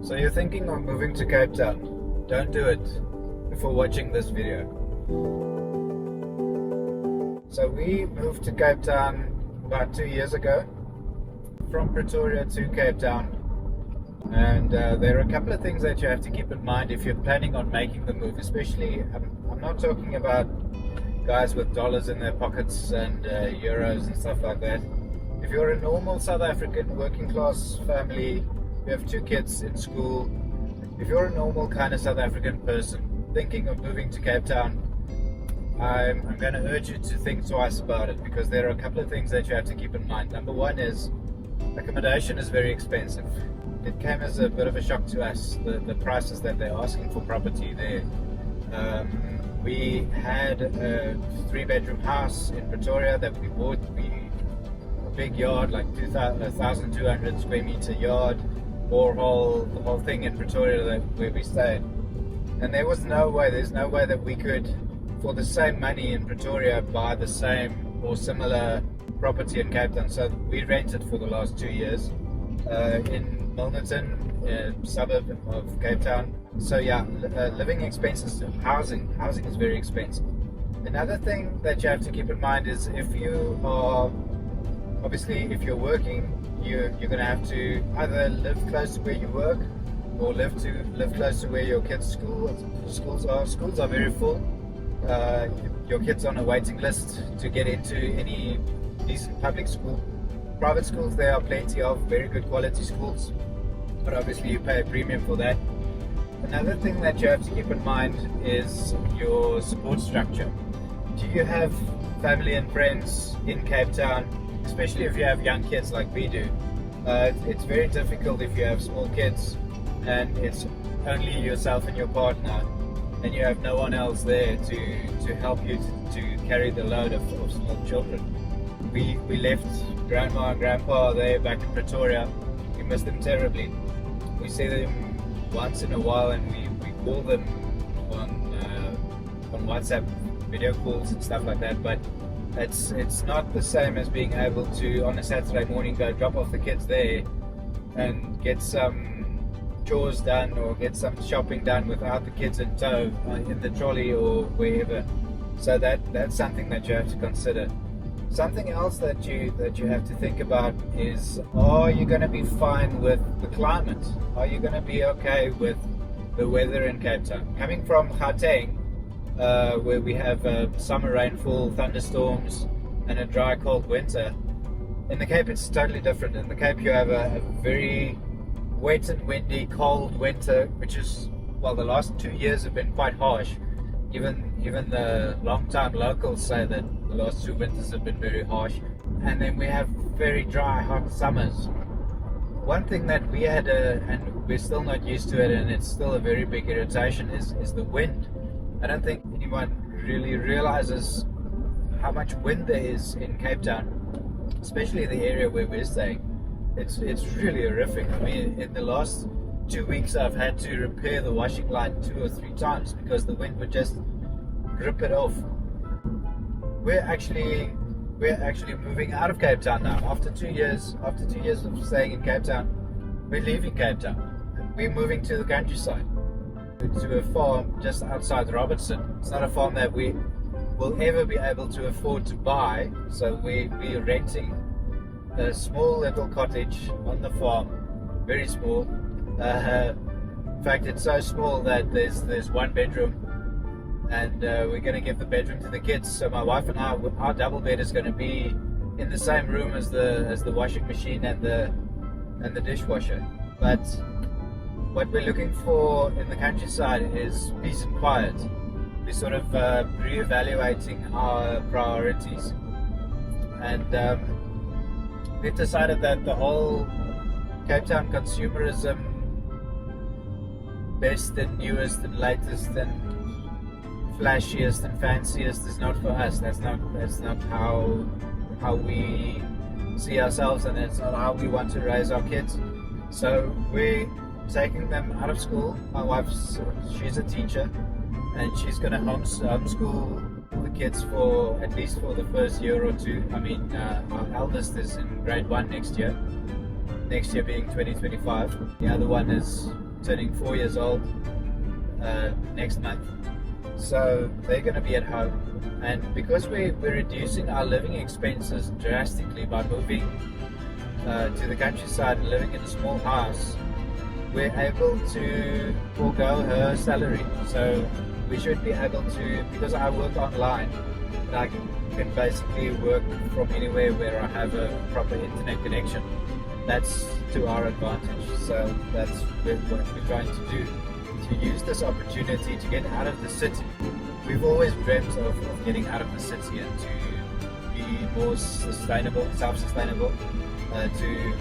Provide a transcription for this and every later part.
So you're thinking of moving to Cape Town? Don't do it before watching this video. So we moved to Cape Town about 2 years ago, from Pretoria to Cape Town. And there are a couple of things that you have to keep in mind if you're planning on making the move, especially, I'm not talking about guys with dollars in their pockets and euros and stuff like that. If you're a normal South African working class family, you have 2 kids in school, if you're a normal kind of South African person thinking of moving to Cape Town, I'm going to urge you to think twice about it, because there are a couple of things that you have to keep in mind. Number one is accommodation is very expensive. It came as a bit of a shock to us, the prices that they're asking for property there. We had a 3-bedroom house in Pretoria that we bought. A big yard, like 1,200 square meter yard, borehole, the whole thing in Pretoria where we stayed. And there's no way that we could, for the same money in Pretoria, buy the same or similar property in Cape Town. So we rented for the last 2 years in Milnerton, a suburb of Cape Town. So yeah, living expenses, housing is very expensive. Another thing that you have to keep in mind is if you are, obviously if you're working, you're going to have to either live close to where you work or live close to where your kids' schools are. Schools are very full. Your kids on a waiting list to get into any decent public school. Private schools, there are plenty of very good quality schools, but obviously you pay a premium for that. Another thing that you have to keep in mind is your support structure. Do you have family and friends in Cape Town, especially if you have young kids like we do? It's very difficult if you have small kids and it's only yourself and your partner, and you have no one else there to help you to carry the load of small children. We left Grandma and Grandpa there back in Pretoria. We miss them terribly. We see them once in a while, and we call them on WhatsApp video calls and stuff like that, but it's not the same as being able to on a Saturday morning go drop off the kids there and get some chores done or get some shopping done without the kids in tow in the trolley or wherever. So that's something that you have to consider. Something else that you have to think about is, are you going to be fine with the climate? Are you going to be okay with the weather in Cape Town? Coming from Gauteng, where we have summer rainfall, thunderstorms, and a dry, cold winter. In the Cape, it's totally different. In the Cape, you have a very wet and windy, cold winter, which is, well, the last 2 years have been quite harsh. Even the long-time locals say that the last 2 winters have been very harsh. And then we have very dry, hot summers. One thing that we had, and we're still not used to it, and it's still a very big irritation, is the wind. I don't think anyone really realizes how much wind there is in Cape Town, especially the area where we're staying. It's really horrific. I mean, in the last 2 weeks I've had to repair the washing line 2 or 3 times because the wind would just rip it off. We're actually moving out of Cape Town now. After 2 years of staying in Cape Town, we're leaving Cape Town. We're moving to the countryside, to a farm just outside Robertson. It's not a farm that we will ever be able to afford to buy, so we're renting a small little cottage on the farm, very small. In fact, it's so small that there's 1 bedroom, and we're going to give the bedroom to the kids. So my wife and I, our double bed is going to be in the same room as the washing machine and the dishwasher. But what we're looking for in the countryside is peace and quiet. We're sort of re-evaluating our priorities, and we've decided that the whole Cape Town consumerism, best and newest and latest and flashiest and fanciest, is not for us. That's not how we see ourselves, and that's not how we want to raise our kids. So we're taking them out of school. My she's a teacher, and she's going to homeschool the kids for at least for the first year or 2. I mean, our eldest is in grade 1 next year being 2025. The other one is turning 4 years old next month. So they're going to be at home, and because we're reducing our living expenses drastically by moving to the countryside and living in a small house, we're able to forego her salary. So we should be able to, because I work online, and I can basically work from anywhere where I have a proper internet connection. That's to our advantage. So that's what we're trying to do, to use this opportunity to get out of the city. We've always dreamt of getting out of the city and to be more sustainable, self-sustainable, to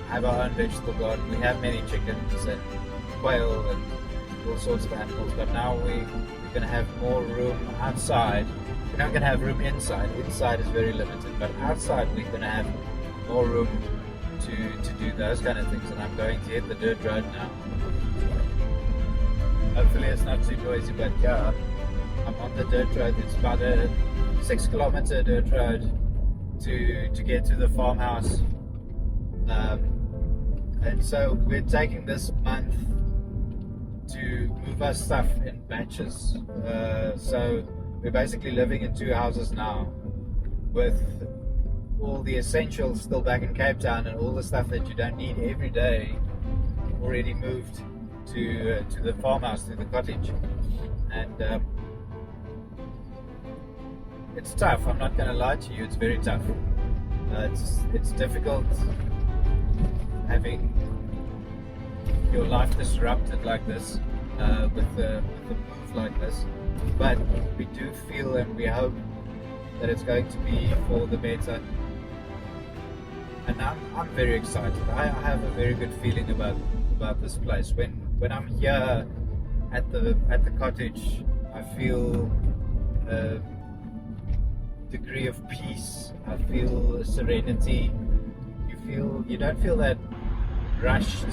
have our own vegetable garden. We have many chickens and quail and all sorts of animals, but now we're going to have more room outside. We're not going to have room inside. Inside is very limited, but outside we're going to have more room to do those kind of things. And I'm going to hit the dirt road now. Hopefully it's not too noisy, but yeah, I'm on the dirt road. It's about a 6-kilometer dirt road to get to the farmhouse. And so we're taking this month to move our stuff in batches. So we're basically living in 2 houses now, with all the essentials still back in Cape Town, and all the stuff that you don't need every day already moved to the farmhouse, to the cottage. And it's tough. I'm not going to lie to you. It's very tough. It's difficult having your life disrupted like this, with the move like this. But we do feel and we hope that it's going to be for the better. And I'm very excited. I have a very good feeling about this place. When I'm here at the cottage, I feel a degree of peace. I feel a serenity. You don't feel that rushed,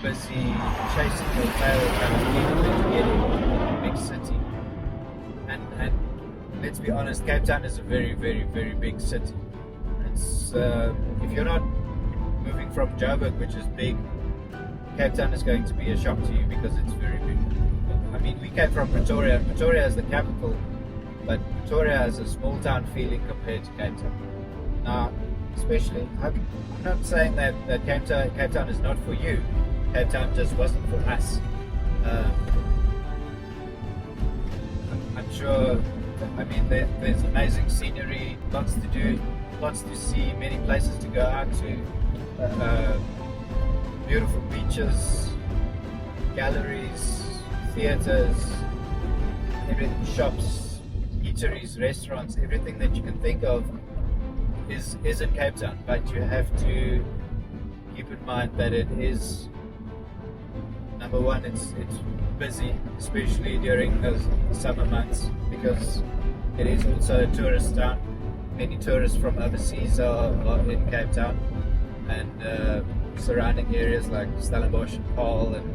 busy, chasing your tail kind of feeling that you get in a big city. And let's be honest, Cape Town is a very, very, very big city. It's if you're not moving from Joburg, which is big, Cape Town is going to be a shock to you because it's very big. I mean, we came from Pretoria. Pretoria is the capital, but Pretoria has a small town feeling compared to Cape Town. Now, especially, I'm not saying that Cape Town is not for you. Cape Town just wasn't for us. I'm sure, I mean, there's amazing scenery, lots to do, lots to see, many places to go out to, beautiful beaches, galleries, theatres, everything, shops, eateries, restaurants, everything that you can think of is in Cape Town. But you have to keep in mind that it is, number one, it's busy, especially during the summer months, because it is also a tourist town. Many tourists from overseas are in Cape Town, and surrounding areas like Stellenbosch and Paarl and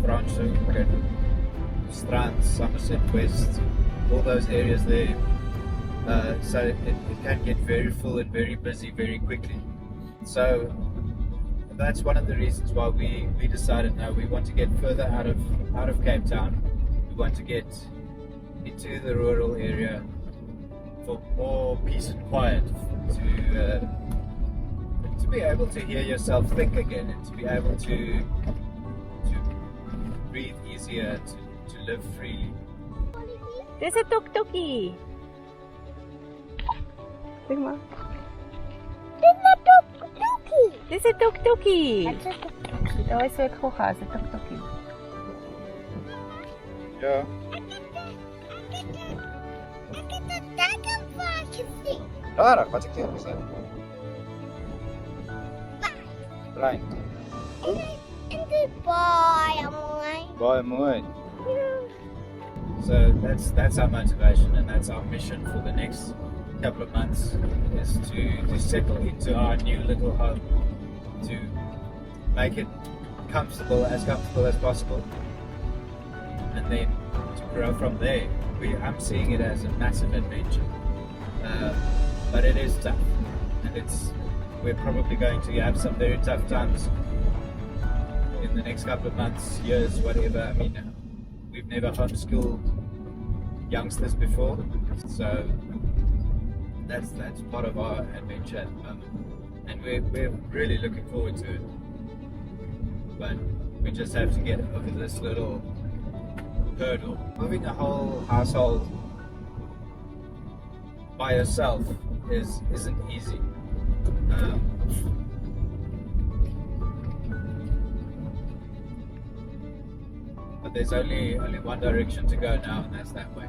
Franschhoek and Strand, Somerset West, all those areas there. So it can get very full and very busy very quickly. So that's one of the reasons why we decided, no, we want to get further out of Cape Town. We want to get into the rural area for more peace and quiet, to be able to hear yourself think again, and to be able to breathe easier, to live freely. There's a tuk-tukie. Zeg maar. Dis 'n tuk-tukie. Daar is wat gogga, 'n tuk-tukie. Ja. Rarig, wat ek teen gesê. Right. En dit baie mooi. Baie mooi. So that's our motivation, and that's our mission for the next couple of months, is to settle into our new little home, to make it comfortable as possible, and then to grow from there. I'm seeing it as a massive adventure, but it is tough, and we're probably going to have some very tough times in the next couple of months, years, whatever. I mean, we've never homeschooled youngsters before, so that's part of our adventure at the moment, and we're really looking forward to it. But we just have to get over this little hurdle. Moving a whole household by yourself isn't easy. But there's only one direction to go now, and that's that way.